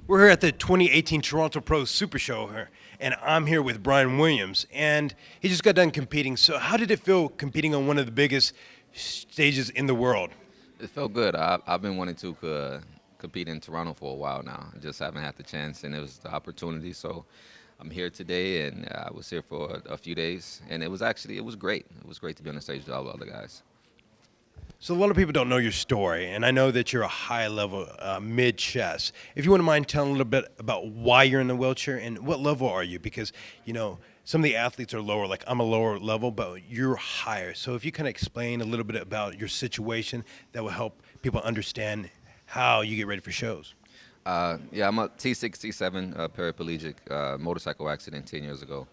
We're here at the 2018 Toronto Pro SuperShow here, and I'm here with Bryan Williams, and he just got done competing. So how did it feel competing on one of the biggest stages in the world? It felt good. I've been wanting to compete in Toronto for a while now. I just haven't had the chance, and it was the opportunity. So I'm here today, and I was here for a few days, and it was great. It was great to be on the stage with all the other guys. So a lot of people don't know your story, and I know that you're a high-level mid-chest. If you wouldn't mind telling a little bit about why you're in the wheelchair and what level are you? Because, you know, some of the athletes are lower, like I'm a lower level, but you're higher. So if you kind of explain a little bit about your situation, that will help people understand how you get ready for shows. Yeah, I'm a T6, T7 paraplegic motorcycle accident 10 years ago.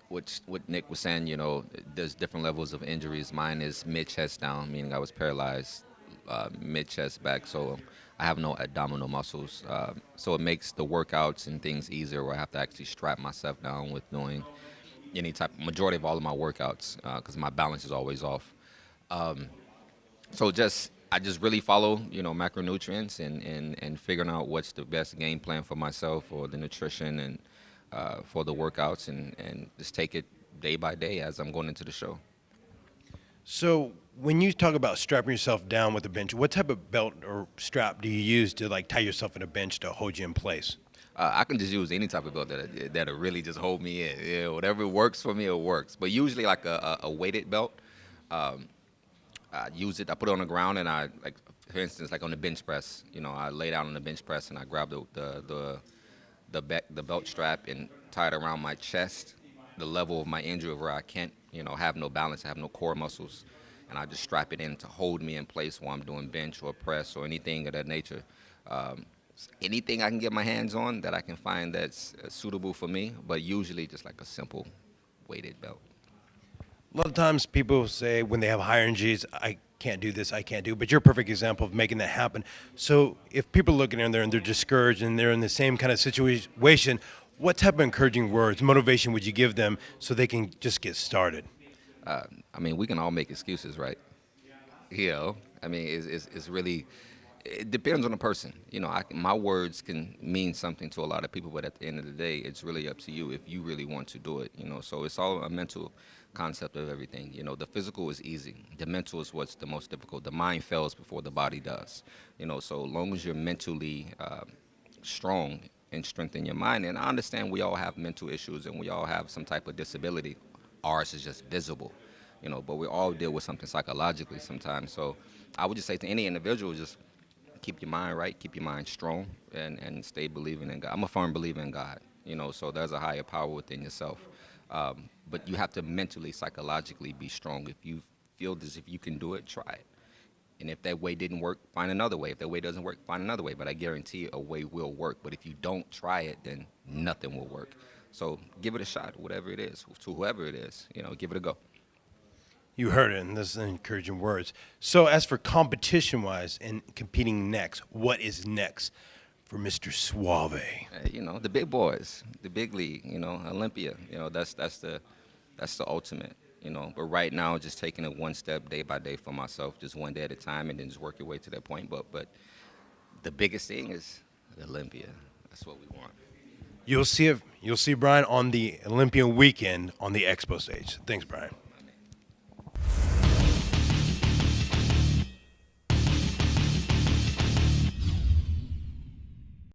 Which what Nick was saying, you know, there's different levels of injuries. Mine is mid-chest down, meaning I was paralyzed mid-chest back, so I have no abdominal muscles. So it makes the workouts and things easier where I have to actually strap myself down with doing majority of all of my workouts because my balance is always off. I just really follow, you know, macronutrients and figuring out what's the best game plan for myself or the nutrition and for the workouts and just take it day by day as I'm going into the show. So when you talk about strapping yourself down with a bench, what type of belt or strap do you use to like tie yourself in a bench to hold you in place? I can just use any type of belt that'll really just hold me in. Yeah, whatever works for me, it works. But usually like a weighted belt, I use it. I put it on the ground and I like, for instance, like on the bench press. You know, I lay down on the bench press and I grab the belt strap and tie it around my chest, the level of my injury where I can't, you know, have no balance, I have no core muscles, and I just strap it in to hold me in place while I'm doing bench or press or anything of that nature. Anything I can get my hands on that I can find that's suitable for me, but usually just like a simple weighted belt. A lot of times people say when they have higher injuries, I can't do this, I can't do, but you're a perfect example of making that happen. So if people are looking in there and they're discouraged and they're in the same kind of situation, what type of encouraging words, motivation would you give them so they can just get started? I mean, we can all make excuses, right? You know, I mean, it's really, it depends on the person. You know, my words can mean something to a lot of people, but at the end of the day, it's really up to you if you really want to do it, you know. So it's all a mental concept of everything. You know, the physical is easy. The mental is what's the most difficult. The mind fails before the body does. You know, so long as you're mentally strong and strengthen your mind, and I understand we all have mental issues and we all have some type of disability. Ours is just visible, you know, but we all deal with something psychologically sometimes. So I would just say to any individual, just keep your mind right, keep your mind strong, and stay believing in God. I'm a firm believer in God, you know, so there's a higher power within yourself. But you have to mentally, psychologically be strong. If you feel as if you can do it, try it. And if that way didn't work, find another way. If that way doesn't work, find another way. But I guarantee a way will work. But if you don't try it, then nothing will work. So give it a shot, whatever it is, to whoever it is, you know, give it a go. You heard it, and this is encouraging words. So as for competition-wise and competing next, what is next for Mr. Suave? You know, the big boys, the big league, you know, Olympia, you know, that's the ultimate, you know. But right now, just taking it one step day by day for myself, just one day at a time, and then just work your way to that point. But the biggest thing is Olympia. That's what we want. You'll see Bryan on the Olympian weekend on the Expo stage. Thanks, Bryan.